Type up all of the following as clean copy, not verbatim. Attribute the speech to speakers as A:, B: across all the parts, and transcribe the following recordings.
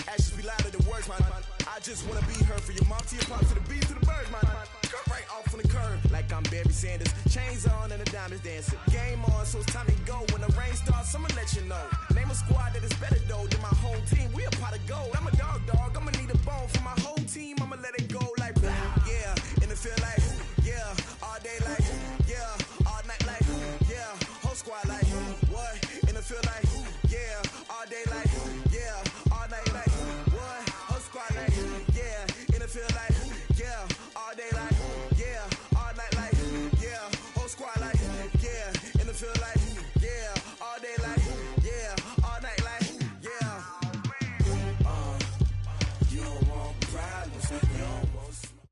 A: Actions be louder than words, man. I just wanna be heard for your mom to your pop to the beat to the birds, man. Cut right off on the curb like I'm Barry Sanders. Chains on and the diamonds dancing. Game on, so it's time to go. When the rain starts, I'ma let you know. Name a squad that is better though than my whole team. We a pot of gold. I'm a dog. I'ma need a bone for my whole team. I'ma let it go like yeah. And it feel like yeah. All day like yeah. All night like yeah. Whole squad like what? And it feel like yeah. All day like yeah. All night like what? Whole squad like yeah. And it feel like yeah. All day like yeah. All night like yeah. Whole squad like yeah. And it feel like yeah. All day like yeah. All night like yeah. You don't want problems. You don't want smoke.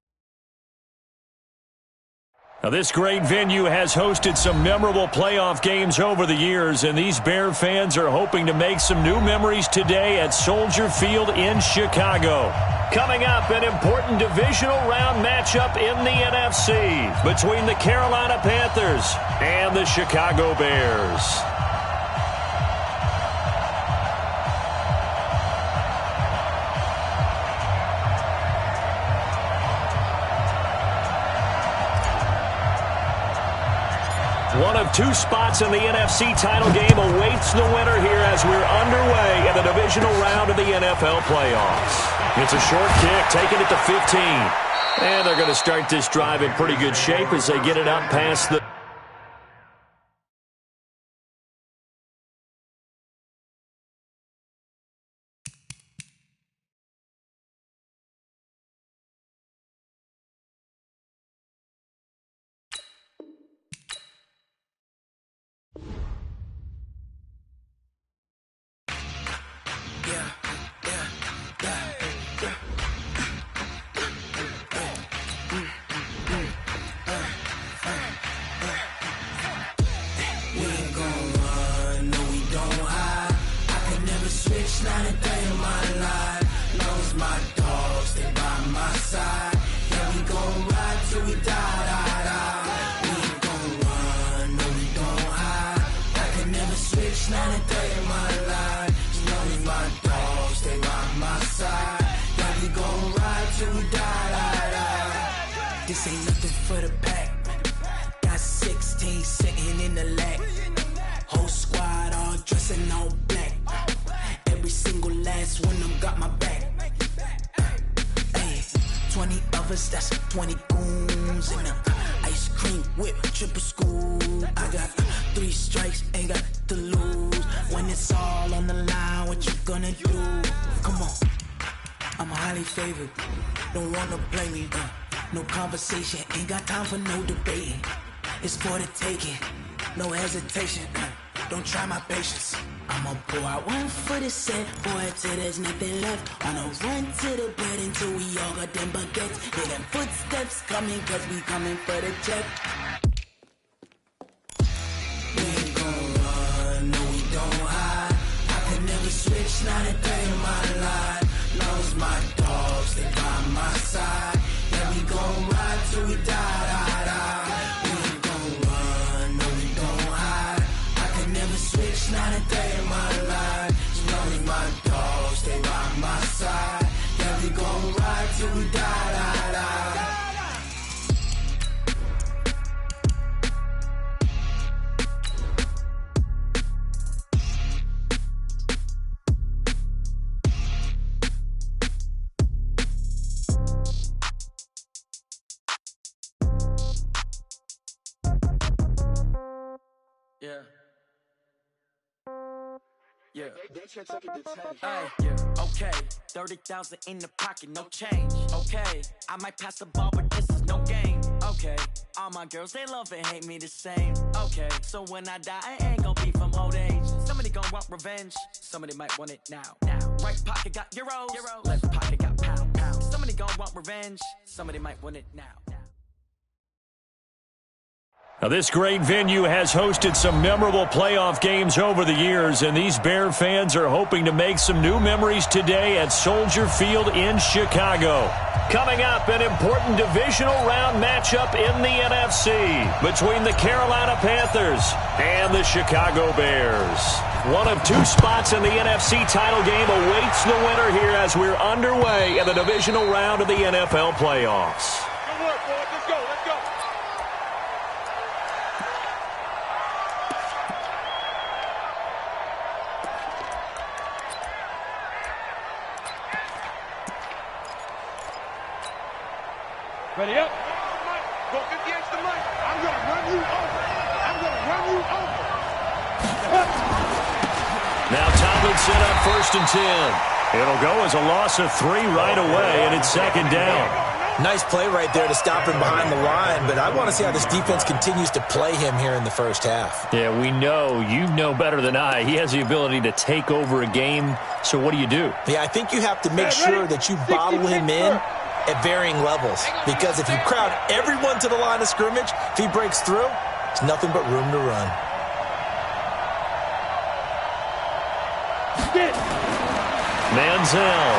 B: Now, this great venue has hosted some memorable playoff games over the years, and these Bear fans are hoping to make some new memories today at Soldier Field in Chicago. Coming up, an important divisional round matchup in the NFC between the Carolina Panthers and the Chicago Bears. One of two spots in the NFC title game awaits the winner here as we're underway in the divisional round of the NFL playoffs. It's a short kick, taking it to 15. And they're going to start this drive in pretty good shape as they get it up past the...
C: This ain't nothing for the pack. Got 16 sitting in the lap. Whole squad all dressing all black. Every single last one of them got my back. Hey, 20 of us, that's 20 goons in the ice cream whip, triple scoop. I got 3 strikes, ain't got to lose. When it's all on the line, what you gonna do? Come on, I'm highly favored. Don't wanna blame me. No conversation, ain't got time for no debating. It's for the taking, no hesitation. Don't try my patience. I'ma pour out one for the set, boy, till there's nothing left. On a run to the bed until we all got them baguettes. Hear them footsteps coming, cause we coming for the check. We ain't gon' run, no we don't hide. I can never switch, not a day in my life. Lost my dogs, they by my side. Yeah, we gon' ride till we die. We ain't gon' run, no we don't hide. I can never switch, not a day in my life. As long as my dogs stay by my side. Yeah, we gon' ride till we die.
D: Yeah. Okay, 30,000 in the pocket, no change. Okay, I might pass the ball, but this is no game. Okay, all my girls, they love and hate me the same. Okay, so when I die, I ain't gonna be from old age. Somebody gonna want revenge, somebody might want it now. Right pocket got euros, left pocket got pound. Somebody gonna want revenge, somebody might want it now.
B: Now, this great venue has hosted some memorable playoff games over the years, and these Bear fans are hoping to make some new memories today at Soldier Field in Chicago. Coming up, an important divisional round matchup in the NFC between the Carolina Panthers and the Chicago Bears. One of two spots in the NFC title game awaits the winner here as we're underway in the divisional round of the NFL playoffs.
E: Good work, boys. Let's go. Let's go. Ready up. Go 50 extra Mike. I'm going to run you over. I'm going to run you over.
B: Now Tomlinson up 1st and 10. It'll go as a loss of 3 right away, and it's 2nd down.
F: Nice play right there to stop him behind the line, but I want to see how this defense continues to play him here in the first half.
B: Yeah, we know. You know better than I. He has the ability to take over a game, so what do you do?
F: Yeah, I think you have to make sure that you bottle him in at varying levels, because if you crowd everyone to the line of scrimmage, if he breaks through, there's nothing but room to run.
B: Manziel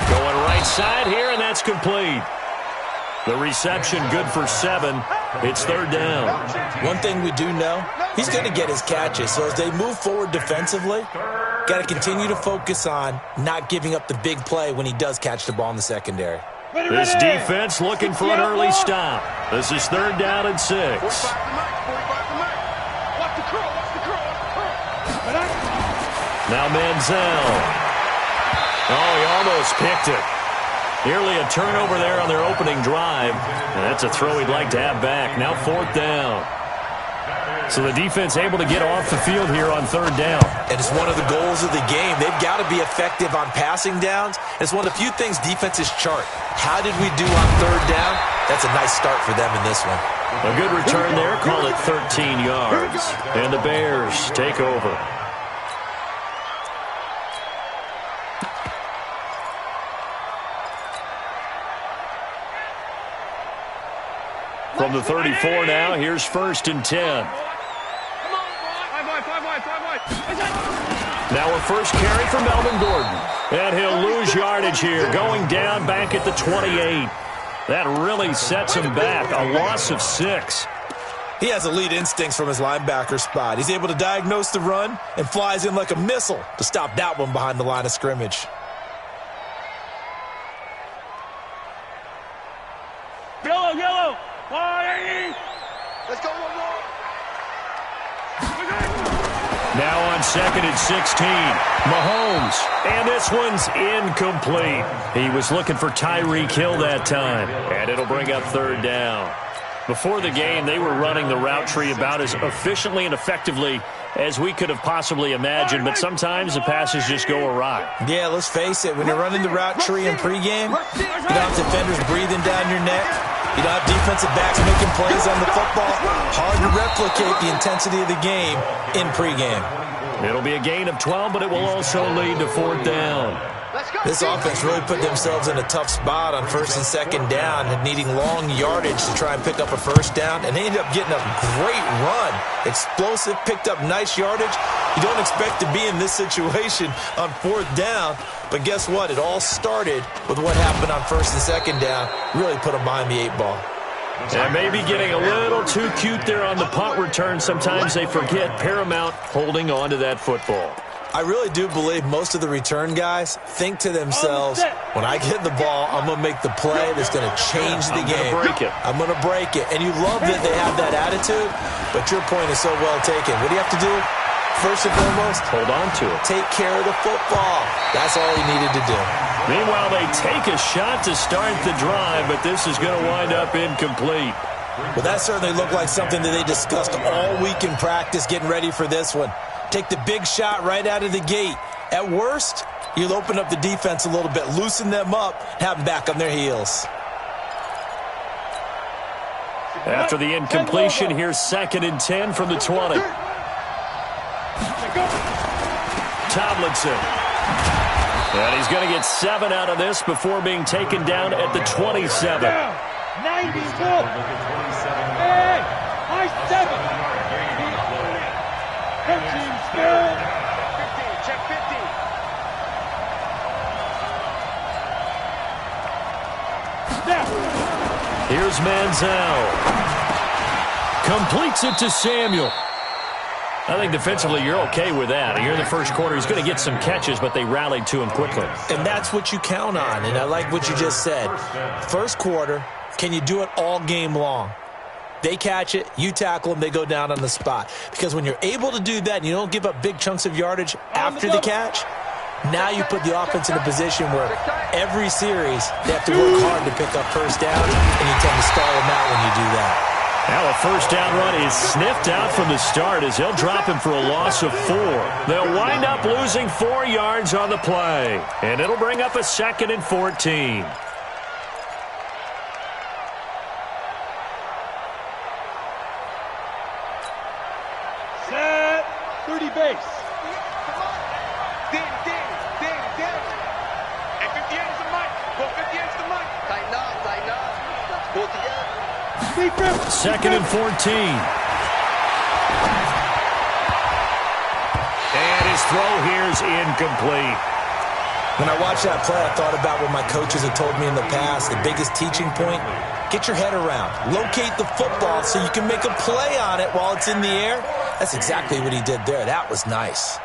B: going right side here, and that's complete. The reception good for 7. It's 3rd down.
F: One thing we do know, he's going to get his catches. So as they move forward defensively, got to continue to focus on not giving up the big play when he does catch the ball in the secondary.
B: This defense looking for an early stop. This is 3rd down and 6. Now Manziel. Oh, he almost picked it. Nearly a turnover there on their opening drive. And that's a throw he'd like to have back. Now 4th down. So the defense able to get off the field here on 3rd down.
F: And it's one of the goals of the game. They've got to be effective on passing downs. It's one of the few things defenses chart. How did we do on 3rd down? That's a nice start for them in this one.
B: A good return there. Call it 13 yards. And the Bears take over. From the 34 now, here's 1st and 10. Now a first carry for Melvin Gordon. And he'll lose yardage here, going down back at the 28. That really sets him back, a loss of 6.
F: He has elite instincts from his linebacker spot. He's able to diagnose the run and flies in like a missile to stop that one behind the line of scrimmage.
E: Yellow. Let's go one more.
B: Now on 2nd and 16, Mahomes, and this one's incomplete. He was looking for Tyreek Hill that time, and it'll bring up 3rd down. Before the game, they were running the route tree about as efficiently and effectively as we could have possibly imagined, but sometimes the passes just go awry.
F: Yeah, let's face it, when you're running the route tree in pregame, you don't have defenders breathing down your neck. You don't have defensive backs making plays on the football. Hard to replicate the intensity of the game in pregame.
B: It'll be a gain of 12, but it will also lead to 4th down.
F: This offense really put themselves in a tough spot on 1st and 2nd down and needing long yardage to try and pick up a 1st down, and they ended up getting a great run. Explosive, picked up nice yardage. You don't expect to be in this situation on 4th down, but guess what? It all started with what happened on 1st and 2nd down. Really put them behind the 8 ball.
B: And maybe getting a little too cute there on the punt return. Sometimes they forget paramount holding on to that football.
F: I really do believe most of the return guys think to themselves, when I get the ball, I'm going to make the play that's going to change the game. I'm going to break it. And you love that they have that attitude, but your point is so well taken. What do you have to do? First and foremost,
B: hold on to it.
F: Take care of the football. That's all he needed to do.
B: Meanwhile, they take a shot to start the drive, but this is going to wind up incomplete.
F: Well, that certainly looked like something that they discussed all week in practice, getting ready for this one. Take the big shot right out of the gate. At worst, you'll open up the defense a little bit, loosen them up, have them back on their heels.
B: After the incompletion, here's 2nd and 10 from the 20. Tomlinson. And he's going to get 7 out of this before being taken down at the 27.
E: 92. Hey, nice 7. 13 still. 15, check 15.
B: Here's Manziel. Completes it to Samuel. I think defensively you're okay with that. Here in the first quarter, he's going to get some catches, but they rallied to him quickly.
F: And that's what you count on, and I like what you just said. First quarter, can you do it all game long? They catch it, you tackle them, they go down on the spot. Because when you're able to do that and you don't give up big chunks of yardage after the catch, now you put the offense in a position where every series they have to work hard to pick up first down, and you tend to stall them out when you do that.
B: Now a first down run is sniffed out from the start as they'll drop him for a loss of 4. They'll wind up losing 4 yards on the play, and it'll bring up a 2nd and 14.
E: Set 30 base. Ding. And 58 is the mic. Go 58 is the mic. Tighten up. Pull together.
B: 2nd and 14. And his throw here is incomplete.
F: When I watched that play, I thought about what my coaches had told me in the past. The biggest teaching point, get your head around. Locate the football so you can make a play on it while it's in the air. That's exactly what he did there. That was nice.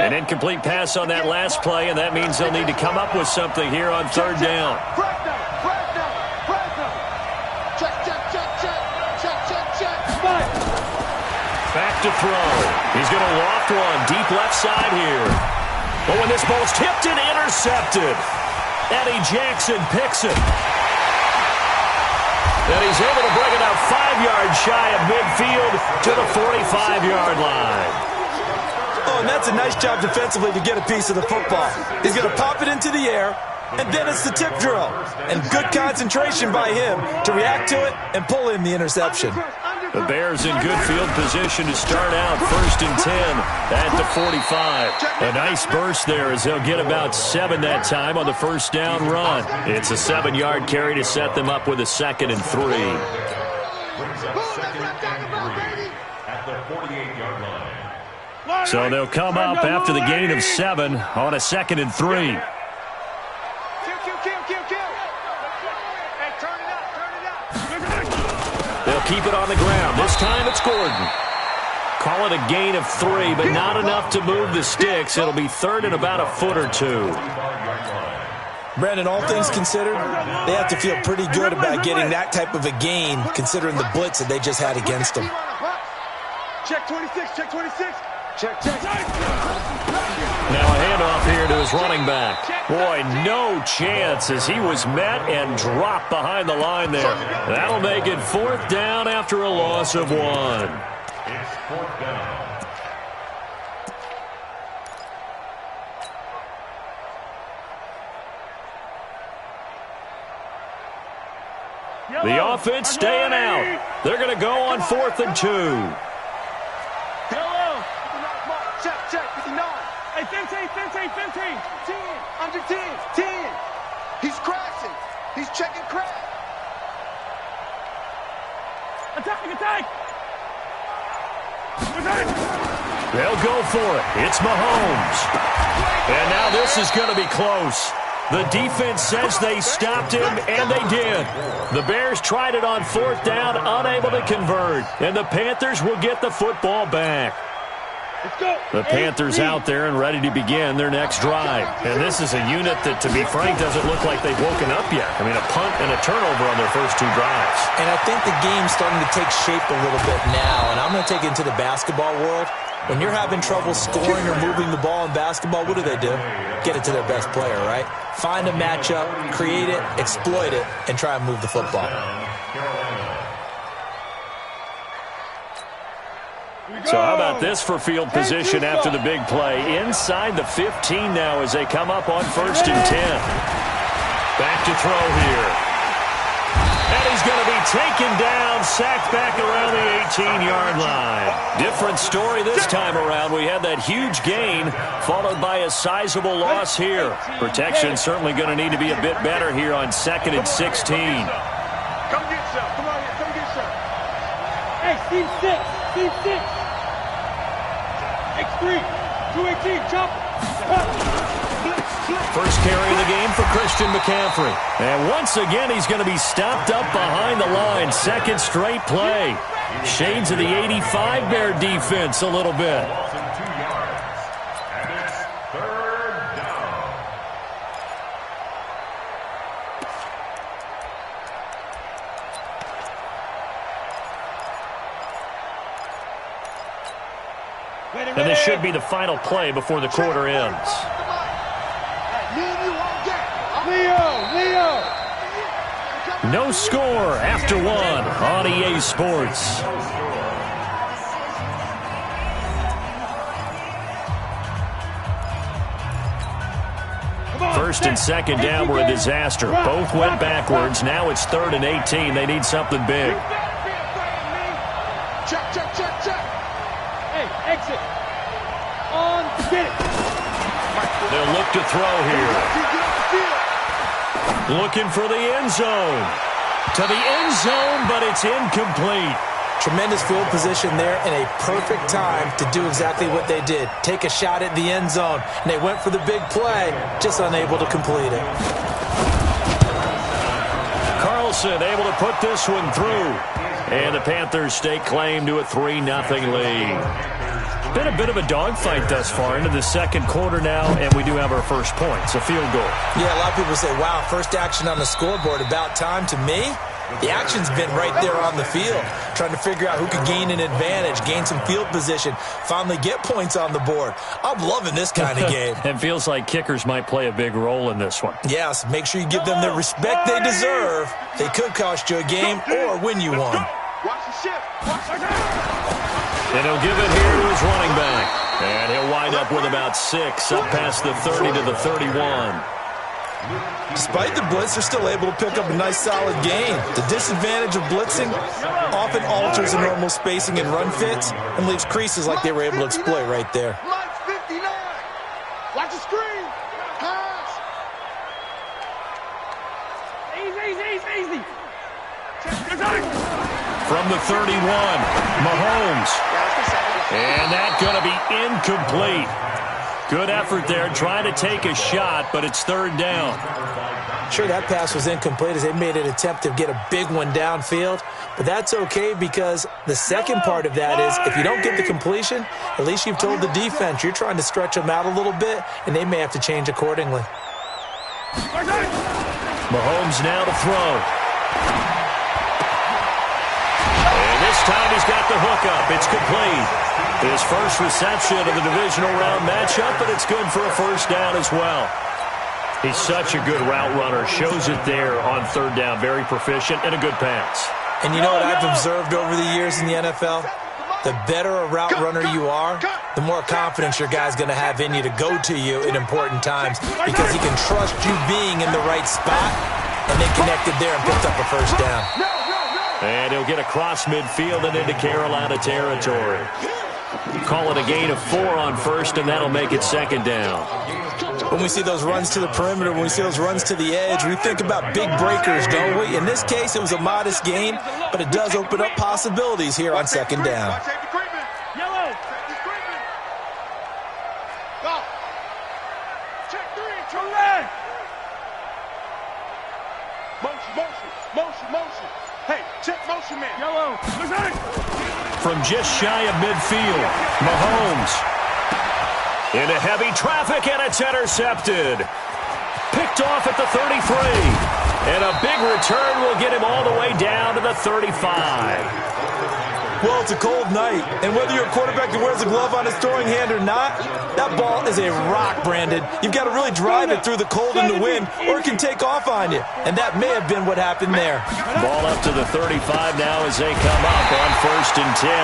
B: An incomplete pass on that last play, and that means they'll need to come up with something here on 3rd down. Back to throw. He's going to loft one deep left side here. But when this ball's tipped and intercepted, Eddie Jackson picks it. And he's able to bring it out 5 yards shy of midfield to the 45-yard line.
F: Oh, and that's a nice job defensively to get a piece of the football. He's going to pop it into the air, and then it's the tip drill. And good concentration by him to react to it and pull in the interception.
B: The Bears in good field position to start out 1st and 10 at the 45. A nice burst there as they'll get about 7 that time on the first down run. It's a 7-yard carry to set them up with a 2nd and 3.
E: At the 48-yard line.
B: So they'll come up after the gain of 7 on a 2nd and 3.
E: Kill. And turn it up.
B: They'll keep it on the ground. This time it's Gordon. Call it a gain of 3, but not enough to move the sticks. It'll be 3rd and about a foot or 2.
F: Brandon, all things considered, they have to feel pretty good about getting that type of a gain considering the blitz that they just had against them.
E: Check 26. Check.
B: Now a handoff here to his running back. Boy, no chance as he was met and dropped behind the line there. That'll make it 4th down after a loss of 1.
E: It's 4th down.
B: The offense staying out. They're going to go on 4th and 2.
E: Check, 59. Hey, 15. 10. Under 10. He's crashing. He's checking crash. Attack.
B: They'll go for it. It's Mahomes. And now this is going to be close. The defense says they stopped him, and they did. The Bears tried it on 4th down, unable to convert. And the Panthers will get the football back. The Panthers out there and ready to begin their next drive. And this is a unit that, to be frank, doesn't look like they've woken up yet. I mean, a punt and a turnover on their first 2 drives.
F: And I think the game's starting to take shape a little bit now. And I'm going to take it into the basketball world. When you're having trouble scoring or moving the ball in basketball, what do? Get it to their best player, right? Find a matchup, create it, exploit it, and try and move the football.
B: So how about this for field position after the big play? Inside the 15 now as they come up on 1st and 10. Back to throw here. And he's going to be taken down, sacked back around the 18-yard line. Different story this time around. We had that huge gain followed by a sizable loss here. Protection certainly going to need to be a bit better here on 2nd and 16.
E: Come get some. Come on here. Come get some. Hey, Steve 6. X3, 218, jump. Blitz.
B: First carry of the game for Christian McCaffrey. And once again, he's going to be stopped up behind the line. Second straight play. Shades of the 85 Bear defense a little bit. And this should be the final play before the quarter ends. No score after one on EA Sports. First and second down were a disaster. Both went backwards. Now it's 3rd and 18. They need something big.
E: Check, check, check, check. Hey, exit. On, get it.
B: They'll look to throw here. Looking for the end zone. To the end zone, but it's incomplete.
F: Tremendous field position there and a perfect time to do exactly what they did. Take a shot at the end zone. And they went for the big play, just unable to complete it.
B: Carlson able to put this one through. And the Panthers stake claim to a 3-0 lead. Been a bit of a dogfight thus far into the second quarter now, and we do have our first points, a field goal.
F: Yeah, a lot of people say, wow, first action on the scoreboard, about time. To me, the action's been right there on the field, trying to figure out who could gain an advantage, gain some field position, finally get points on the board. I'm loving this kind of game.
B: It feels like kickers might play a big role in this one.
F: Yes, make sure you give them the respect they deserve. They could cost you a game or win you one.
E: Watch the shift. Watch the
B: And he'll give it here to his running back. And he'll wind up with about 6, up past the 30 to the 31.
F: Despite the blitz, they're still able to pick up a nice solid gain. The disadvantage of blitzing often alters the normal spacing and run fits and leaves creases like they were able to exploit right there.
E: Lights 59. Watch the screen. Pass. Easy.
B: From the 31, Mahomes. And that's going to be incomplete. Good effort there, trying to take a shot, but it's 3rd down.
F: Sure, that pass was incomplete as they made an attempt to get a big one downfield, but that's okay because the second part of that is if you don't get the completion, at least you've told the defense you're trying to stretch them out a little bit, and they may have to change accordingly.
B: Mahomes now to throw. And this time he's got the hookup. It's complete. His first reception of the divisional round matchup, but it's good for a first down as well. He's such a good route runner. Shows it there on 3rd down. Very proficient and a good pass.
F: And you know what I've observed over the years in the NFL? The better a route runner you are, the more confidence your guy's going to have in you to go to you in important times because he can trust you being in the right spot, and they connected there and picked up a first down.
B: And he'll get across midfield and into Carolina territory. Call it a gain of 4 on first, and that'll make it 2nd down.
F: When we see those runs to the perimeter, when we see those runs to the edge, we think about big breakers, don't we? In this case, it was a modest gain, but it does open up possibilities here on 2nd down.
E: Yellow. Go. Check 3. Turn red. Motion. Hey, check motion, man. Yellow.
B: From just shy of midfield, Mahomes. Into heavy traffic, and it's intercepted. Picked off at the 33. And a big return will get him all the way down to the 35.
F: Well, it's a cold night, and whether you're a quarterback that wears a glove on his throwing hand or not, that ball is a rock, Brandon. You've got to really drive it through the cold and the wind, or it can take off on you. And that may have been what happened there.
B: Ball up to the 35 now as they come up on 1st and 10.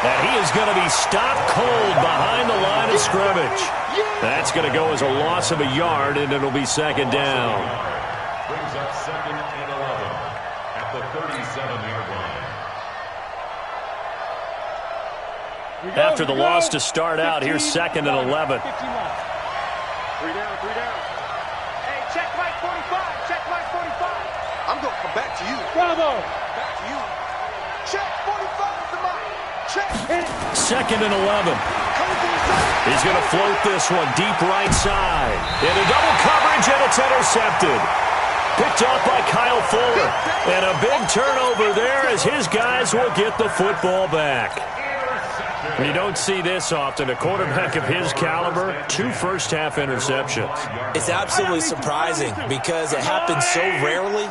B: And he is going to be stopped cold behind the line of scrimmage. That's going to go as a loss of a yard, and it'll be 2nd down.
G: Brings up 2nd and 11 at the 37-yard line.
B: After the loss to start out, here's 2nd and 11.
E: 3 down. Hey, check Mike 45. Check Mike 45. I'm going to come back to you. Bravo. Back to you. Check 45 to Mike. Check.
B: 2nd and 11. He's going to float this one deep right side. In a double coverage, and it's intercepted. Picked off by Kyle Fuller. And a big turnover there as his guys will get the football back. You don't see this often. A quarterback of his caliber, 2 first-half interceptions.
F: It's absolutely surprising because it happens so rarely.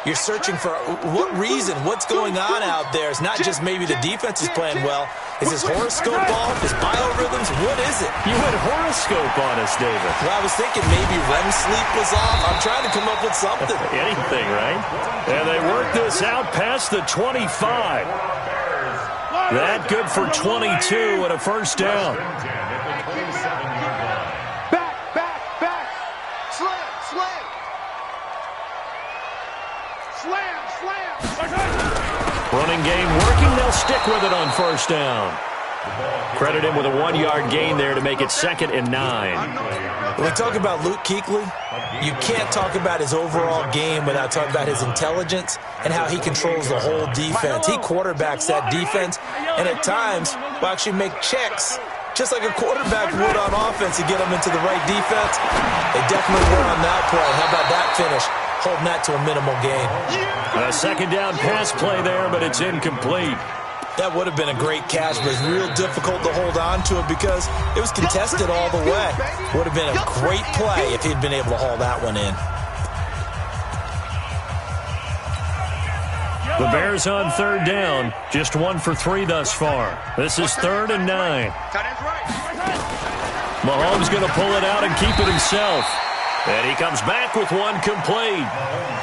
F: You're searching for what reason, what's going on out there. It's not just maybe the defense is playing well. Is his horoscope off? His biorhythms? What is it?
B: You went horoscope on us, David.
F: Well, I was thinking maybe REM sleep was off. I'm trying to come up with something.
B: Anything, right? And they work this out past the 25. That good for 22 and a first down.
E: Back. Slam.
B: Running game working. They'll stick with it on first down. Credit him with a 1-yard gain there to make it 2nd and 9.
F: When we talk about Luke Kuechly, you can't talk about his overall game without talking about his intelligence and how he controls the whole defense. He quarterbacks that defense, and at times will actually make checks just like a quarterback would on offense to get them into the right defense. They definitely were on that play. How about that finish? Holding that to a minimal gain.
B: A second down pass play there, but it's incomplete.
F: That would have been a great catch, but it's real difficult to hold on to it because it was contested all the way. Would have been a great play if he'd been able to haul that one in.
B: The Bears on third down, just 1 for 3 thus far. This is 3rd and 9. Mahomes going to pull it out and keep it himself. And he comes back with one complete.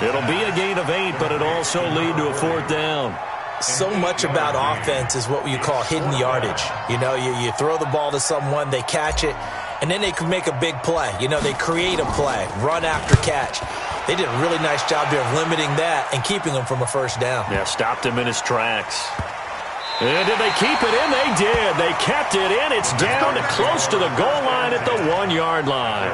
B: It'll be a gain of 8, but it'll also lead to a 4th down.
F: So much about offense is what you call hidden yardage. You know, you throw the ball to someone, they catch it, and then they can make a big play. You know, they create a play, run after catch. They did a really nice job here of limiting that and keeping him from a first down.
B: Yeah, stopped him in his tracks. And did they keep it in? They did. They kept it in. It's down close to the goal line at the 1-yard line.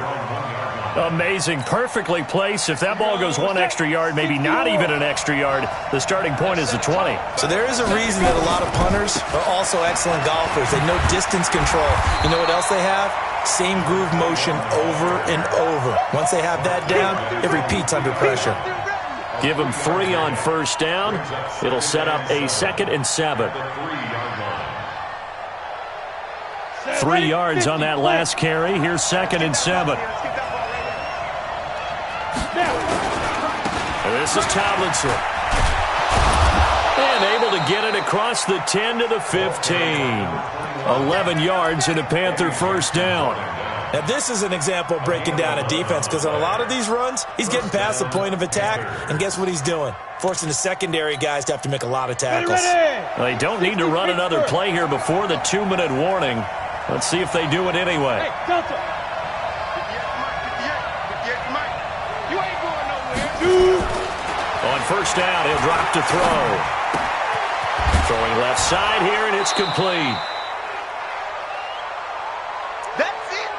B: Amazing. Perfectly placed. If that ball goes 1 extra yard, maybe not even an extra yard, the starting point is the 20.
F: So there is a reason that a lot of punters are also excellent golfers. They know distance control. You know what else they have? Same groove motion over and over. Once they have that down, it repeats under pressure.
B: Give them 3 on first down. It'll set up a 2nd and 7. 3 yards on that last carry. Here's 2nd and 7. This is Tomlinson. And able to get it across the 10 to the 15. 11 yards and a Panther first down.
F: Now, this is an example of breaking down a defense because on a lot of these runs, he's getting past the point of attack, and guess what he's doing? Forcing the secondary guys to have to make a lot of tackles.
B: They don't need to run another play here before the 2-minute warning. Let's see if they do it anyway. On first down, he'll drop to throw. Throwing left side here, and it's complete.
E: That's it,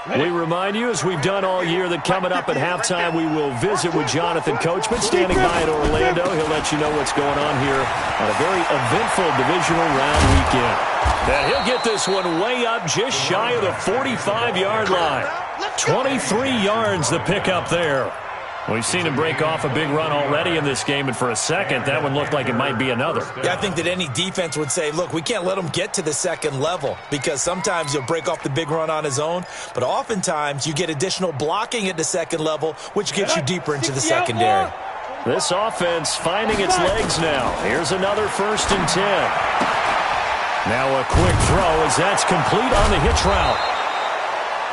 E: baby.
B: We remind you, as we've done all year, that coming up at halftime, we will visit with Jonathan Coachman, standing by in Orlando. He'll let you know what's going on here on a very eventful divisional round weekend. And he'll get this one way up just shy of the 45-yard line. 23 yards the pickup there. We've seen him break off a big run already in this game, and for a second, that one looked like it might be another.
F: Yeah, I think that any defense would say, look, we can't let him get to the second level because sometimes he'll break off the big run on his own, but oftentimes you get additional blocking at the second level, which gets you deeper into the secondary.
B: This offense finding its legs now. Here's another 1st and 10. Now a quick throw as that's complete on the hitch route.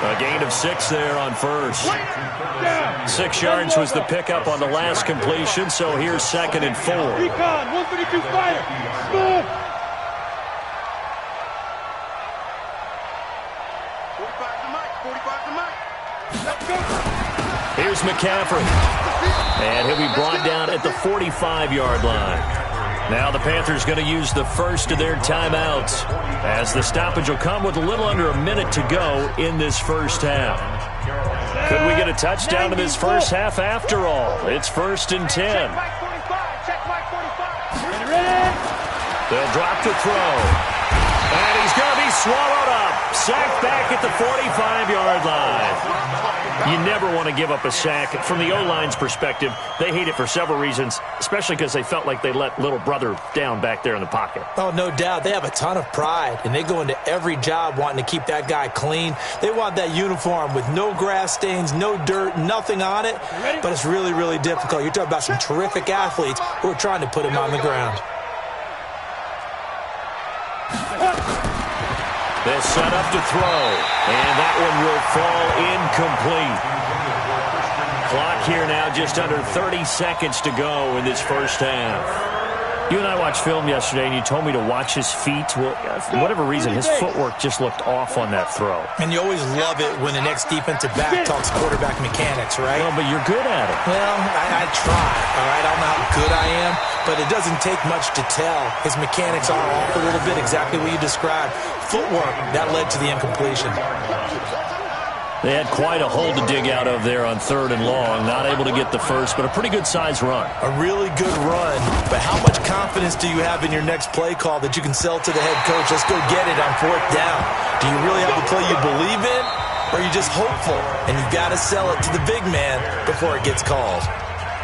B: A gain of 6 there on first. 6 yards was the pickup on the last completion, so here's 2nd and 4.
E: Recon, 132 fire. Smooth. 45 to Mike. Let's go.
B: Here's McCaffrey. And he'll be brought down at the 45-yard line. Now the Panthers going to use the first of their timeouts, as the stoppage will come with a little under a minute to go in this first half. Could we get a touchdown in this first half after all? It's 1st and 10. They'll drop the throw. And he's going to be swallowed up. Sacked back at the 45-yard line. You never want to give up a sack. From the O-line's perspective, they hate it for several reasons, especially because they felt like they let little brother down back there in the pocket.
F: Oh, no doubt. They have a ton of pride, and they go into every job wanting to keep that guy clean. They want that uniform with no grass stains, no dirt, nothing on it. But it's really, really difficult. You're talking about some terrific athletes who are trying to put him on the ground.
B: They'll set up to throw, and that one will fall incomplete. Clock here now, just under 30 seconds to go in this first half. You and I watched film yesterday, and you told me to watch his feet. Well, for whatever reason, his footwork just looked off on that throw.
F: And you always love it when the next defensive back talks quarterback mechanics, right?
B: Well, but you're good at it.
F: Well, I try, all right? I don't know how good I am, but it doesn't take much to tell. His mechanics are off a little bit, exactly what you described. Footwork, that led to the incompletion.
B: They had quite a hole to dig out of there on 3rd and long. Not able to get the first, but a pretty good-sized run.
F: A really good run, but how much confidence do you have in your next play call that you can sell to the head coach? Let's go get it on 4th down. Do you really have a play you believe in, or are you just hopeful? And you've got to sell it to the big man before it gets called.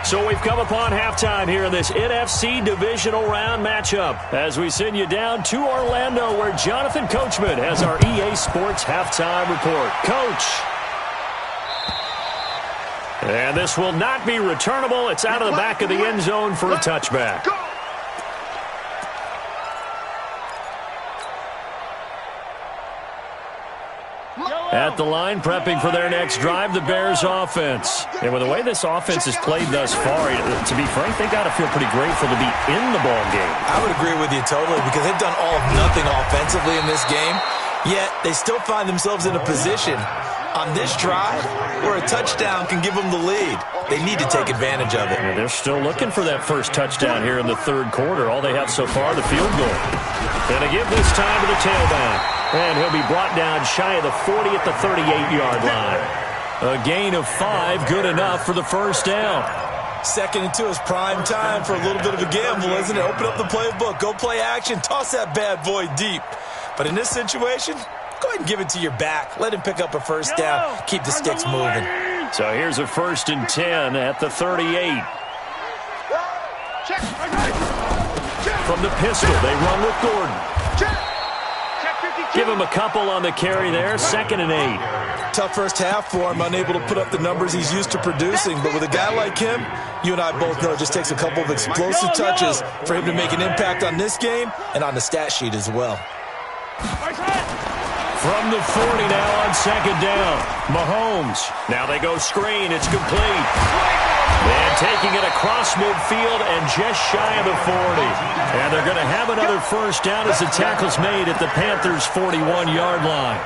B: So we've come upon halftime here in this NFC Divisional Round matchup as we send you down to Orlando where Jonathan Coachman has our EA Sports Halftime Report. Coach. And this will not be returnable. It's out of the back of the end zone for a touchback. At the line, prepping for their next drive, the Bears offense. And with the way this offense has played thus far, to be frank, they got to feel pretty grateful to be in the ball game.
F: I would agree with you totally because they've done all of nothing offensively in this game, yet they still find themselves in a position on this drive where a touchdown can give them the lead. They need to take advantage of it.
B: Yeah, they're still looking for that first touchdown here in the 3rd quarter. All they have so far, the field goal. And to give this time to the tailback. And he'll be brought down shy of the 40 at the 38-yard line. A gain of 5, good enough for the first down.
F: 2nd and 2 is prime time for a little bit of a gamble, isn't it? Open up the playbook, go play action, toss that bad boy deep. But in this situation, go ahead and give it to your back. Let him pick up a first down, keep the sticks moving.
B: So here's a 1st and 10 at the 38. From the pistol, they run with Gordon. Give him a couple on the carry there. 2nd and 8.
F: Tough first half for him, unable to put up the numbers he's used to producing. But with a guy like him, you and I both know it just takes a couple of explosive touches for him to make an impact on this game and on the stat sheet as well.
B: From the 40 now on 2nd down. Mahomes. Now they go screen. It's complete. And taking it across midfield and just shy of the 40. And they're going to have another first down as the tackle's made at the Panthers' 41-yard line.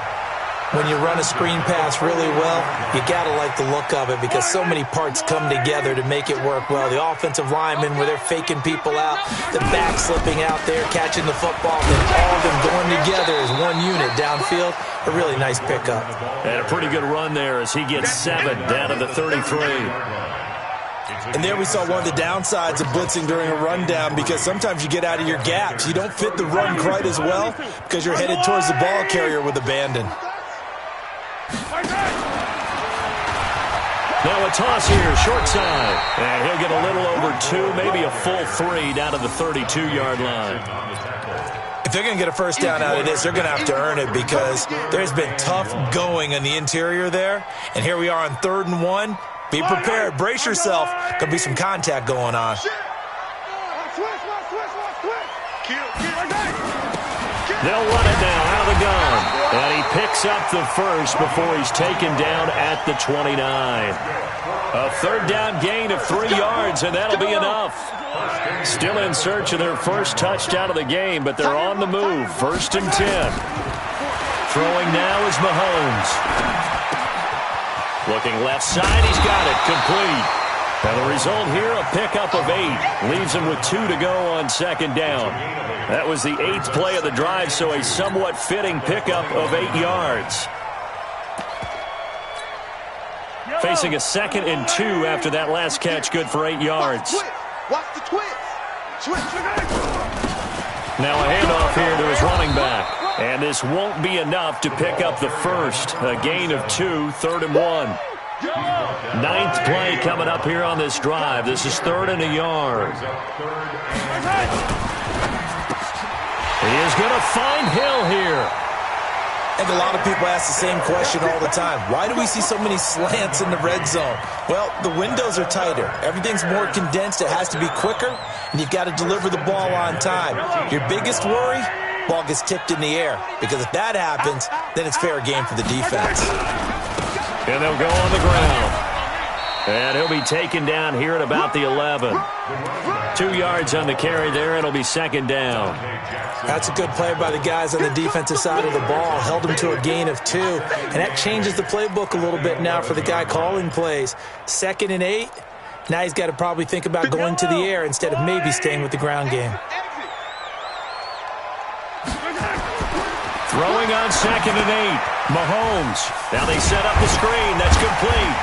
F: When you run a screen pass really well, you got to like the look of it because so many parts come together to make it work well. The offensive linemen, where they're faking people out, the back slipping out there, catching the football, and all of them going together as one unit downfield. A really nice pickup.
B: And a pretty good run there as he gets 7 down to the 33.
F: And there we saw one of the downsides of blitzing during a rundown because sometimes you get out of your gaps. You don't fit the run quite as well because you're headed towards the ball carrier with abandon.
B: Now a toss here, short side. And he'll get a little over 2, maybe a full 3 down to the 32-yard line.
F: If they're going to get a first down out of this, they're going to have to earn it because there's been tough going on the interior there. And here we are on 3rd and 1. Be prepared. Brace yourself. Could be some contact going on.
B: They'll run it now out of the gun. And he picks up the first before he's taken down at the 29. A 3rd down gain of 3 yards, and that'll be enough. Still in search of their first touchdown of the game, but they're on the move. 1st and 10. Throwing now is Mahomes. Looking left side, he's got it, complete. And the result here, a pickup of 8. Leaves him with 2 to go on 2nd down. That was the 8th play of the drive, so a somewhat fitting pickup of 8 yards. Facing a 2nd and 2 after that last catch, good for 8 yards.
E: Watch the twist. Switch.
B: Now a handoff here to his running back. And this won't be enough to pick up the first. A gain of 2, 3rd and 1. 9th play coming up here on this drive. This is 3rd and a yard. He is going to find Hill here.
F: I think a lot of people ask the same question all the time. Why do we see so many slants in the red zone? Well, the windows are tighter. Everything's more condensed. It has to be quicker, and you've got to deliver the ball on time. Your biggest worry? Ball gets tipped in the air. Because if that happens, then it's fair game for the defense.
B: And they'll go on the ground. And he'll be taken down here at about the 11. 2 yards on the carry there. It'll be 2nd down.
F: That's a good play by the guys on the defensive side of the ball. Held him to a gain of 2. And that changes the playbook a little bit now for the guy calling plays. 2nd and 8. Now he's got to probably think about going to the air instead of maybe staying with the ground game.
B: Throwing on 2nd and 8. Mahomes. Now they set up the screen. That's complete.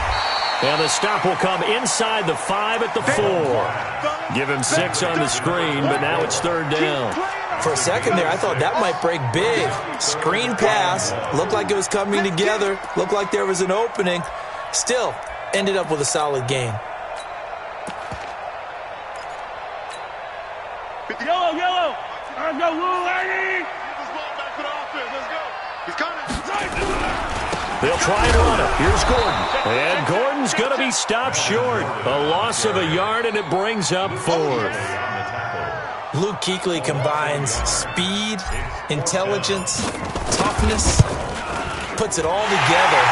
B: And the stop will come inside the 5 at the 4. Give him 6 on the screen, but now it's 3rd down.
F: For a second there, I thought that might break big. Screen pass. Looked like it was coming together. Looked like there was an opening. Still, ended up with a solid gain.
E: Yellow. Let's go, Lou, lady. Get this ball back for the offense. Let's go. He's coming.
B: They'll try and run it. Here's Gordon. And Gordon's going to be stopped short. A loss of a yard, and it brings up 4th.
F: Luke Kuechly combines speed, intelligence, toughness, puts it all together,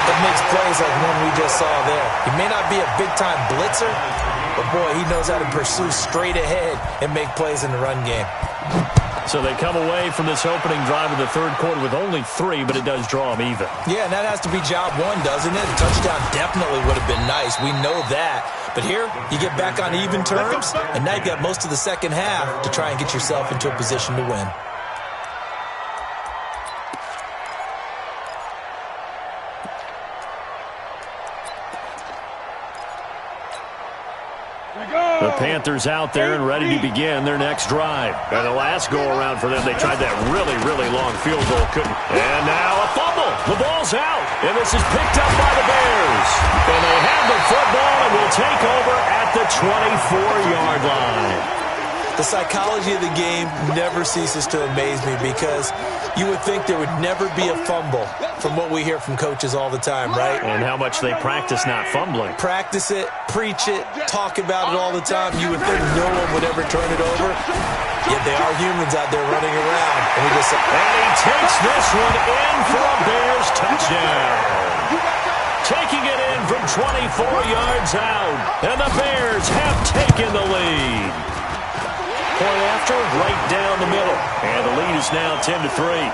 F: but makes plays like one we just saw there. He may not be a big-time blitzer, but boy, he knows how to pursue straight ahead and make plays in the run game.
B: So they come away from this opening drive of the 3rd quarter with only 3, but it does draw them even.
F: Yeah, and that has to be job 1, doesn't it? A touchdown definitely would have been nice. We know that. But here, you get back on even terms, and now you've got most of the second half to try and get yourself into a position to win.
B: The Panthers out there and ready to begin their next drive. And the last go-around for them, they tried that really, really long field goal. Couldn't. And now a fumble. The ball's out. And this is picked up by the Bears. And they have the football and will take over at the 24-yard line.
F: The psychology of the game never ceases to amaze me because you would think there would never be a fumble from what we hear from coaches all the time, right?
B: And how much they practice not fumbling.
F: Practice it, preach it, talk about it all the time. You would think no one would ever turn it over. Yet they are humans out there running around. And
B: he takes this one in for a Bears touchdown. Taking it in from 24 yards out. And the Bears have taken the lead. Point after, right down the middle. And the lead is now 10-3.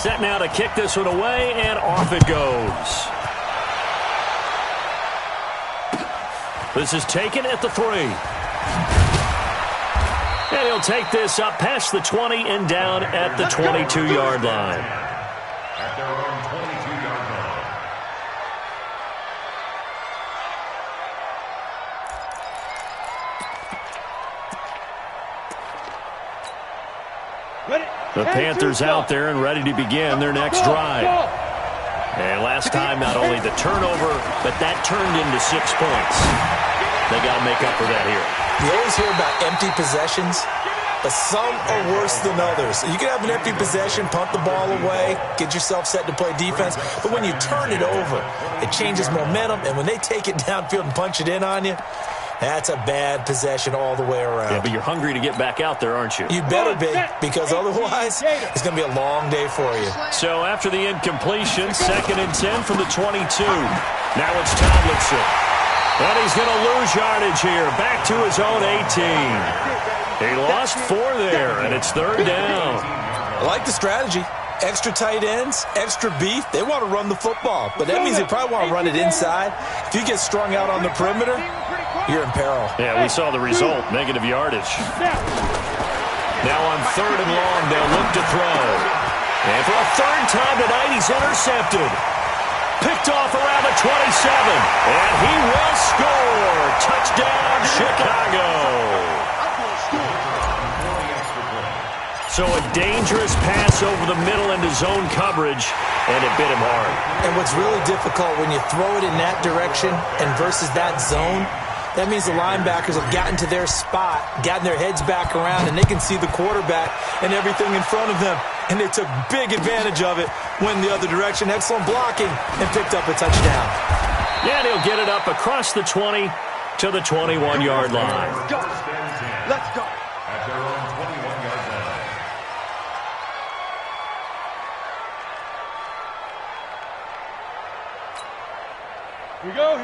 B: Set now to kick this one away, and off it goes. This is taken at the 3. And he'll take this up past the 20 and down at the 22-yard line.
G: At their own 22-yard line.
B: The Panthers out there and ready to begin their next drive. And last time, not only the turnover, but that turned into 6 points. They got to make up for that here.
F: You always hear about empty possessions, but some are worse than others. You can have an empty possession, punt the ball away, get yourself set to play defense, but when you turn it over, it changes momentum, and when they take it downfield and punch it in on you, that's a bad possession all the way around.
B: Yeah, but you're hungry to get back out there, aren't you?
F: You better be, because otherwise, it's going to be a long day for you.
B: So after the incompletion, 2nd and 10 from the 22. Now it's Tomlinson. And he's going to lose yardage here. Back to his own 18. He lost 4 there, and it's 3rd down.
F: I like the strategy. Extra tight ends, extra beef. They want to run the football, but that means they probably want to run it inside. If you get strung out on the perimeter, you're in peril.
B: Yeah, we saw the result, negative yardage. Now on 3rd and long, they'll look to throw. And for a third time tonight, he's intercepted. Picked off around the 27. And he will score. Touchdown, Chicago. So a dangerous pass over the middle into zone coverage, and it bit him hard.
F: And what's really difficult when you throw it in that direction and versus that zone, that means the linebackers have gotten to their spot, gotten their heads back around, and they can see the quarterback and everything in front of them. And they took big advantage of it, went the other direction, excellent blocking, and picked up a touchdown.
B: Yeah, and he'll get it up across the 20 to the 21-yard line.
E: Let's go. Let's go.
G: At their own 21-yard line.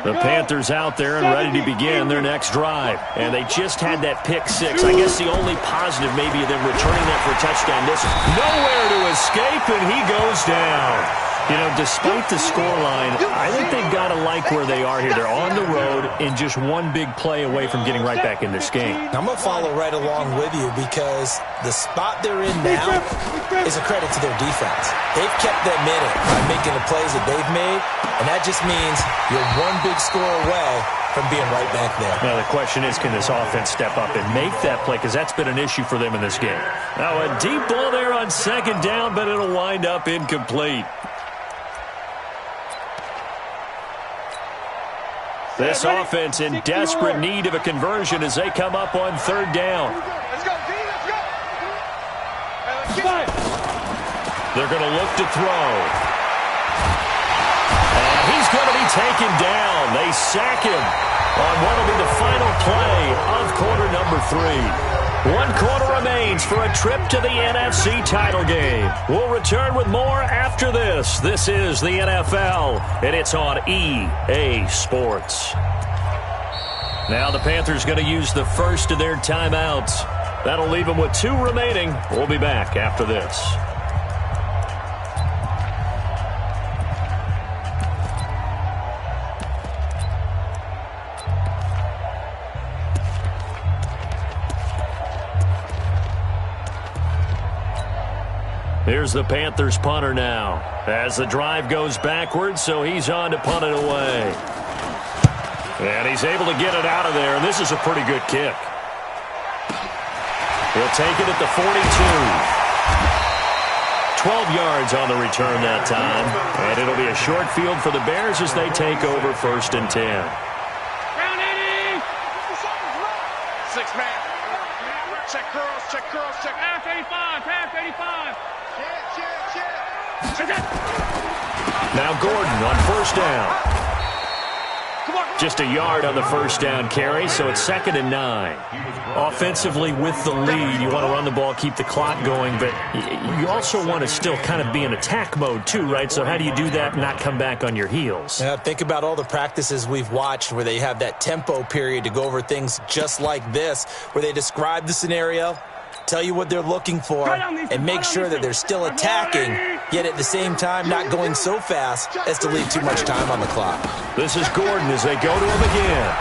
B: The Panthers out there and ready to begin their next drive. And they just had that pick six. I guess the only positive maybe of them returning that for a touchdown. This nowhere to escape, and he goes down. You know, despite the scoreline, I think they've got to like where they are here. They're on the road and just one big play away from getting right back in this game.
F: I'm going to follow right along with you because the spot they're in now is a credit to their defense. They've kept them in it by making the plays that they've made, and that just means you're one big score away from being right back there.
B: Now, the question is, can this offense step up and make that play? Because that's been an issue for them in this game. Now, a deep ball there on second down, but it'll wind up incomplete. This offense in desperate need of a conversion as they come up on third down.
E: Let's go, D. Let's go.
B: They're going to look to throw. And he's going to be taken down. They sack him on what will be the final play of quarter number 3. 1 quarter remains for a trip to the NFC title game. We'll return with more after this. This is the NFL, and it's on EA Sports. Now the Panthers going to use the first of their timeouts. That'll leave them with 2 remaining. We'll be back after this. Here's the Panthers punter now as the drive goes backwards, so he's on to punt it away. And he's able to get it out of there, and this is a pretty good kick. He'll take it at the 42. 12 yards on the return that time, and it'll be a short field for the Bears as they take over 1st and 10.
E: Round 80. 6-man. Check curls, check curls, check. Pass 85, pass 85.
B: Now Gordon on 1st down. Just a yard on the 1st down carry, so it's 2nd and 9. Offensively with the lead, you want to run the ball, keep the clock going, but you also want to still kind of be in attack mode too, right? So how do you do that and not come back on your heels?
F: Yeah, think about all the practices we've watched where they have that tempo period to go over things just like this, where they describe the scenario, tell you what they're looking for, and make sure that they're still attacking, yet at the same time not going so fast as to leave too much time on the clock.
B: This is Gordon as they go to him again.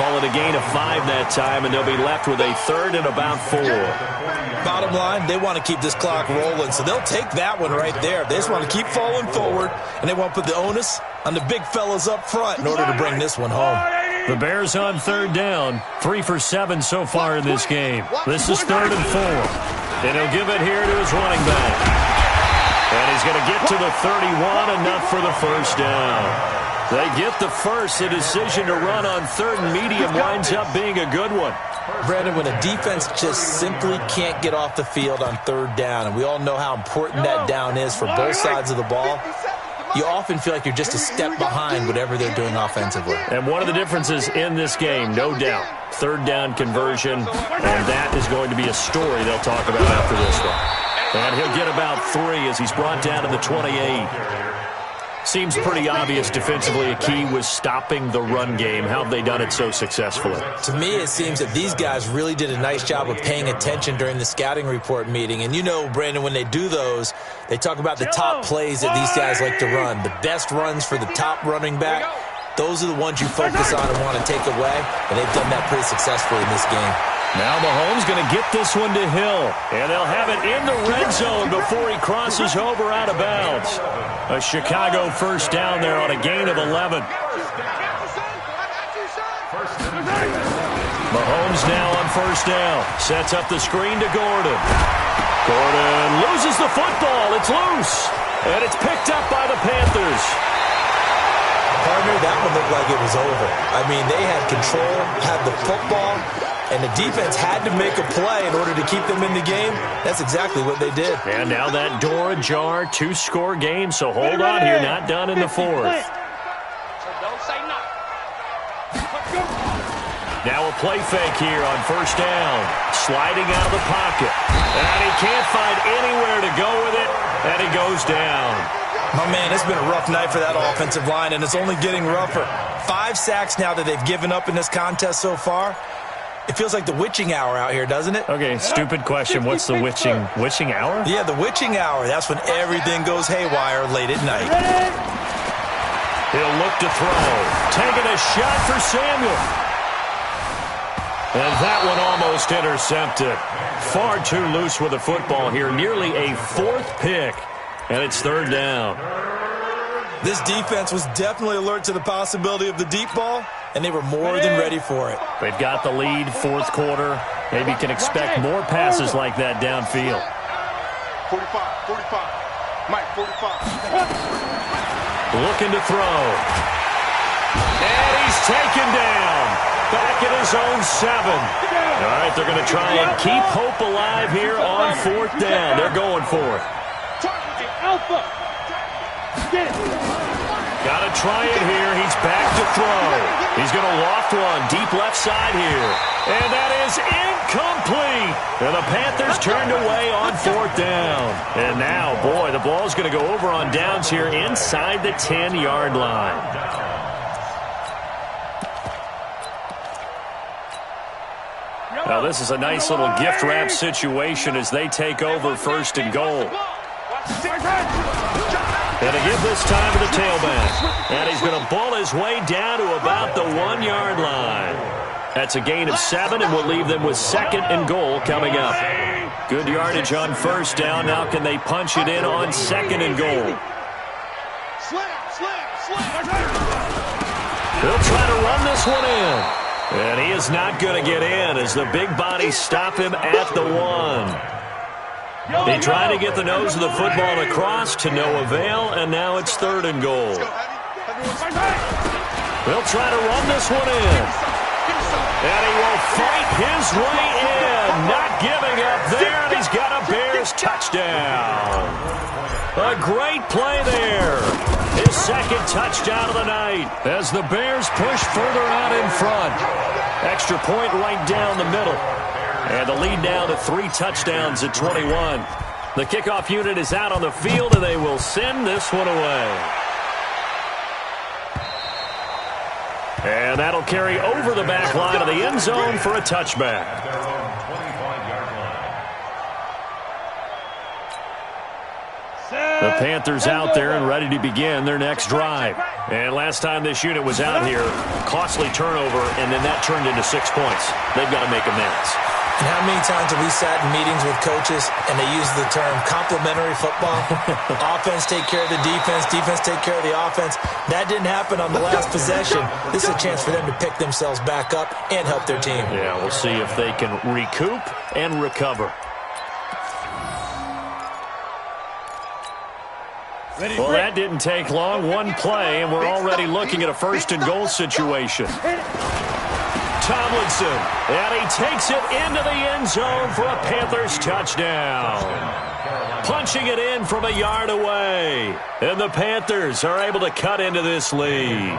B: Call it a gain of 5 that time, and they'll be left with a 3rd and about 4.
F: Bottom line, they want to keep this clock rolling, so they'll take that one right there. They just want to keep falling forward, and they want to put the onus on the big fellas up front in order to bring this one home.
B: The Bears on 3rd down, 3 for 7 so far in this game. This is 3rd and 4. And he'll give it here to his running back. And he's going to get to the 31, enough for the 1st down. They get the first. The decision to run on 3rd and medium winds up being a good one.
F: Brandon, when a defense just simply can't get off the field on 3rd down, and we all know how important that down is for both sides of the ball, you often feel like you're just a step behind whatever they're doing offensively.
B: And one of the differences in this game, no doubt, 3rd down conversion, and that is going to be a story they'll talk about after this one. And he'll get about 3 as he's brought down to the 28. Seems pretty obvious defensively a key was stopping the run game. How have they done it so successfully?
F: To me, it seems that these guys really did a nice job of paying attention during the scouting report meeting. And you know, Brandon, when they do those, they talk about the top plays that these guys like to run. The best runs for the top running back, those are the ones you focus on and want to take away. And they've done that pretty successfully in this game.
B: Now Mahomes going to get this one to Hill. And they'll have it in the red zone before he crosses over out of bounds. A Chicago first down there on a gain of 11. Mahomes now on first down. Sets up the screen to Gordon. Gordon loses the football. It's loose. And it's picked up by the Panthers.
F: Partner, that one looked like it was over. I mean, they had control, had the football, and the defense had to make a play in order to keep them in the game. That's exactly what they did.
B: And now that door ajar, 2-score game, so hold on here, not done in the fourth. Now a play fake here on first down. Sliding out of the pocket. And he can't find anywhere to go with it, and he goes down.
F: My man, it's been a rough night for that offensive line, and it's only getting rougher. 5 sacks now that they've given up in this contest so far. It feels like the witching hour out here, doesn't it?
B: Okay, stupid question. What's the witching hour?
F: Yeah, the witching hour. That's when everything goes haywire late at night.
B: He'll look to throw. Taking a shot for Samuel. And that one almost intercepted. Far too loose with the football here. Nearly a 4th pick. And it's third down.
F: This defense was definitely alert to the possibility of the deep ball, and they were more than ready for it.
B: They've got the lead, 4th quarter. Maybe can expect more passes like that downfield.
E: 45. Mike, 45.
B: Looking to throw. And he's taken down. Back at his own 7. All right, they're going to try and keep hope alive here on 4th down. They're going for it.
E: Alpha. Get it.
B: Got to try it here. He's back to throw. He's going to loft one deep left side here. And that is incomplete. And the Panthers turned away on 4th down. And now, boy, the ball's going to go over on downs here inside the 10-yard line. Now, this is a nice little gift wrap situation as they take over 1st and goal. And to give this time to the tailback. And he's going to ball his way down to about the 1-yard line. That's a gain of 7, and will leave them with 2nd and goal coming up. Good yardage on first down. Now can they punch it in on 2nd and goal? He'll try to run this one in. And he is not going to get in as the big bodies stop him at the 1. They try to get the nose of the football across to no avail, and now it's 3rd and goal. They'll try to run this one in. And he will fight his way in. Not giving up there, and he's got a Bears touchdown. A great play there. His 2nd touchdown of the night as the Bears push further out in front. Extra point right down the middle. And the lead now to 3 touchdowns at 21. The kickoff unit is out on the field, and they will send this one away. And that'll carry over the back line of the end zone for a touchback. The Panthers out there and ready to begin their next drive. And last time this unit was out here, costly turnover, and then that turned into 6 points. They've got to make amends.
F: And how many times have we sat in meetings with coaches and they use the term complementary football? Offense take care of the defense, defense take care of the offense. That didn't happen on the last possession. This is a chance for them to pick themselves back up and help their team.
B: Yeah, we'll see if they can recoup and recover. Well, that didn't take long. One play, and we're already looking at a 1st and goal situation. Tomlinson, and he takes it into the end zone for a Panthers touchdown. Punching it in from a yard away. And the Panthers are able to cut into this lead.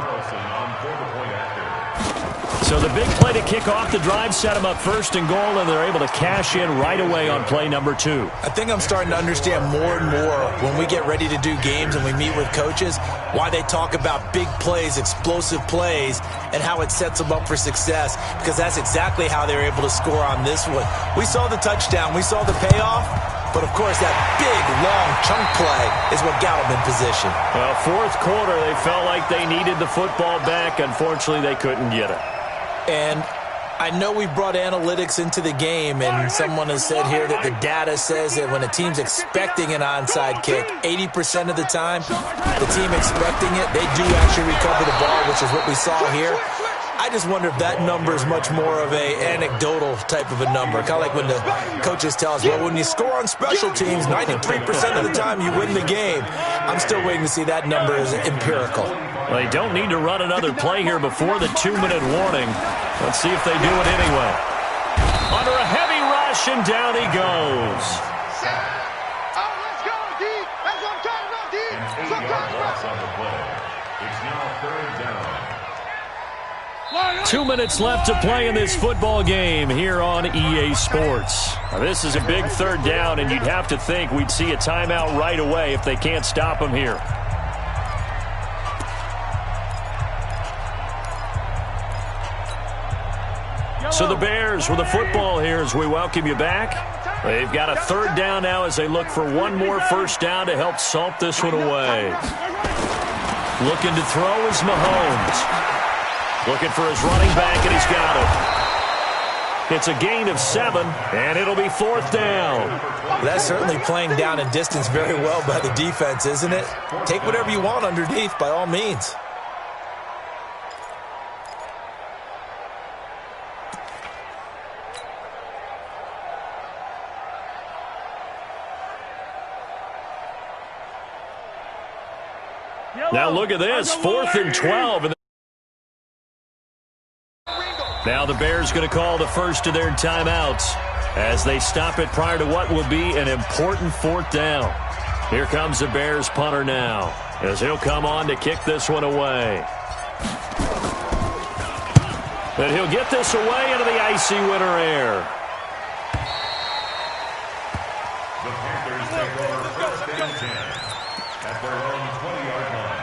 B: So the big play to kick off the drive set them up 1st and goal, and they're able to cash in right away on play number 2.
F: I think I'm starting to understand more and more when we get ready to do games and we meet with coaches why they talk about big plays, explosive plays, and how it sets them up for success, because that's exactly how they were able to score on this one. We saw the touchdown. We saw the payoff. But, of course, that big, long chunk play is what got them in position.
B: Well, 4th quarter, they felt like they needed the football back. Unfortunately, they couldn't get it.
F: And I know we've brought analytics into the game, and someone has said here that the data says that when a team's expecting an onside kick, 80% of the time, the team expecting it, they do actually recover the ball, which is what we saw here. I just wonder if that number is much more of a anecdotal type of a number, kind of like when the coaches tell us, well, when you score on special teams, 93% of the time you win the game. I'm still waiting to see that number as empirical.
B: They don't need to run another play here before the 2-minute warning. Let's see if they do it anyway. Under a heavy rush, and down he goes.
E: Oh, let's go, D. That's what I'm talking about, D. That's what I'm talking about.
G: On the play. It's now 3rd down.
B: 2 minutes left to play in this football game here on EA Sports. Now, this is a big 3rd down, and you'd have to think we'd see a timeout right away if they can't stop him here. So the Bears with the football here as we welcome you back. They've got a 3rd down now as they look for one more 1st down to help salt this one away. Looking to throw is Mahomes. Looking for his running back, and he's got him. It's a gain of 7, and it'll be 4th down.
F: That's certainly playing down in distance very well by the defense, isn't it? Take whatever you want underneath, by all means.
B: Now look at this, 4th and 12. Now the Bears going to call the first of their timeouts as they stop it prior to what will be an important 4th down. Here comes the Bears punter now as he'll come on to kick this one away. And he'll get this away into the icy winter air.
G: The Panthers take over 1st and 10 at their own 20-yard line.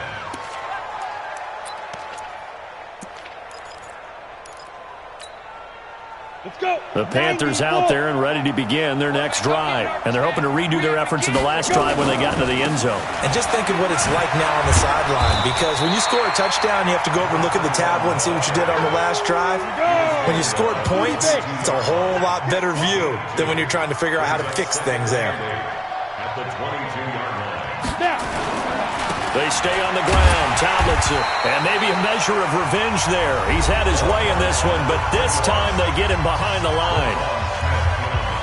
E: Let's go.
B: The Panthers out there and ready to begin their next drive. And they're hoping to redo their efforts in the last drive when they got into the end zone.
F: And just think of what it's like now on the sideline, because when you score a touchdown, you have to go over and look at the tablet and see what you did on the last drive. When you scored points, it's a whole lot better view than when you're trying to figure out how to fix things there.
G: At the 22-yard line.
B: They stay on the ground. Tomlinson, and maybe a measure of revenge there. He's had his way in this one, but this time they get him behind the line.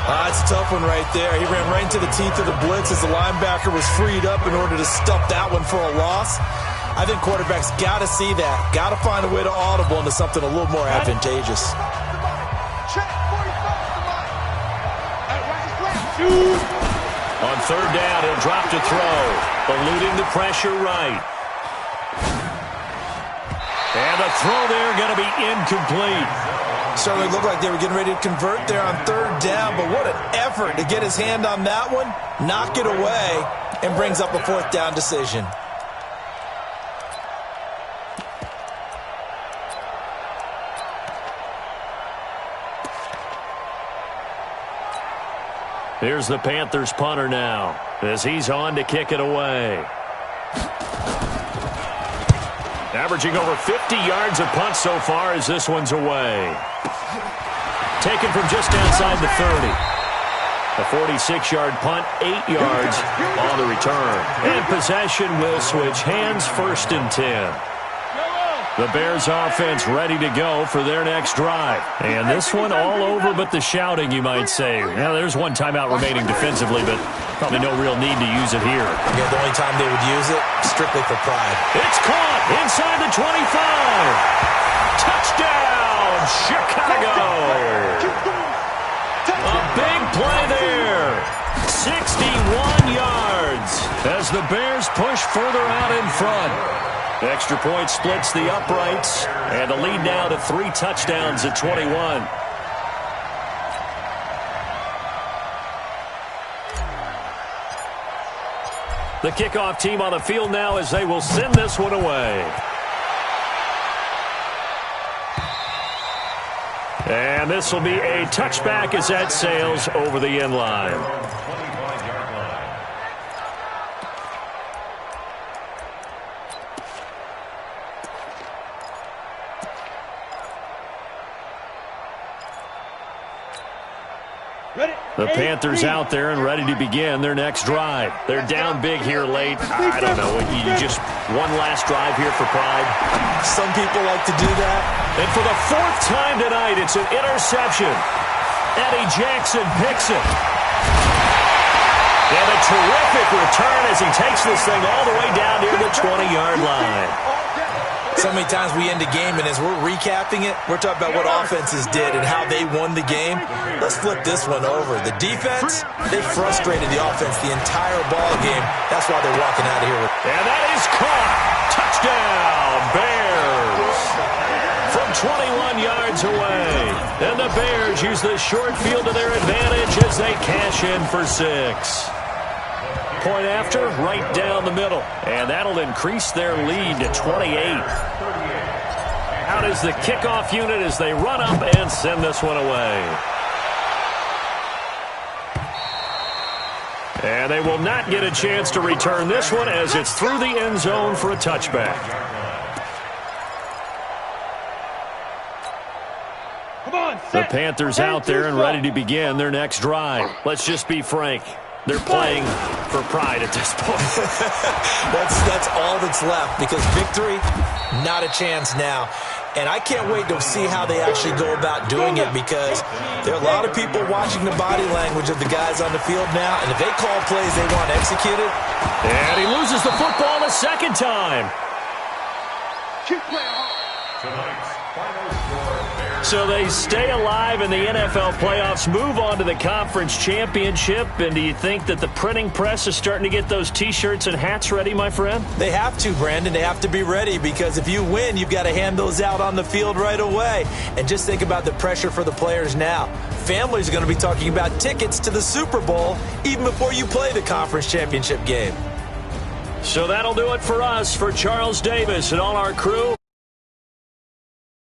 F: That's a tough one right there. He ran right into the teeth of the blitz as the linebacker was freed up in order to stuff that one for a loss. I think quarterbacks got to see that. Got to find a way to audible into something a little more advantageous.
B: On 3rd down, he'll drop to throw. Eluding the pressure right. And the throw there going to be incomplete.
F: Certainly looked like they were getting ready to convert there on 3rd down, but what an effort to get his hand on that one, knock it away, and brings up a 4th down decision.
B: Here's the Panthers punter now as he's on to kick it away. Averaging over 50 yards a punt so far as this one's away. Taken from just outside the 30. A 46-yard punt, 8 yards on the return. And possession will switch hands, 1st and 10. The Bears offense ready to go for their next drive. And this one all over but the shouting, you might say. Now, there's one timeout remaining defensively, but probably no real need to use it here.
F: Yeah, the only time they would use it, strictly for pride.
B: It's caught inside the 25. Touchdown, Chicago. A big play there. 61 yards as the Bears push further out in front. Extra point splits the uprights, and the lead now to 3 touchdowns at 21. The kickoff team on the field now as they will send this one away. And this will be a touchback as that sails over the end line. The Panthers out there and ready to begin their next drive. They're down big here late. I don't know. You just one last drive here for pride.
F: Some people like to do that.
B: And for the fourth time tonight, it's an interception. Eddie Jackson picks it. And a terrific return as he takes this thing all the way down near the 20-yard line.
F: So many times we end a game, and as we're recapping it, we're talking about what offenses did and how they won the game. Let's flip this one over. The defense, they frustrated the offense the entire ball game. That's why they're walking out of here.
B: And that is caught. Touchdown, Bears. From 21 yards away. And the Bears use this short field to their advantage as they cash in for 6. Point after, right down the middle. And that'll increase their lead to 28. Out is the kickoff unit as they run up and send this one away. And they will not get a chance to return this one as it's through the end zone for a touchback. The Panthers out there and ready to begin their next drive. Let's just be frank. They're playing for pride at this point.
F: That's all that's left, because victory, not a chance now. And I can't wait to see how they actually go about doing it, because there are a lot of people watching the body language of the guys on the field now, and if they call plays they want executed.
B: And he loses the football a second time. So they stay alive in the NFL playoffs, move on to the conference championship. And do you think that the printing press is starting to get those T-shirts and hats ready, my friend?
F: They have to, Brandon. They have to be ready, because if you win, you've got to hand those out on the field right away. And just think about the pressure for the players now. Families are going to be talking about tickets to the Super Bowl even before you play the conference championship game.
B: So that'll do it for us. For Charles Davis and all our crew,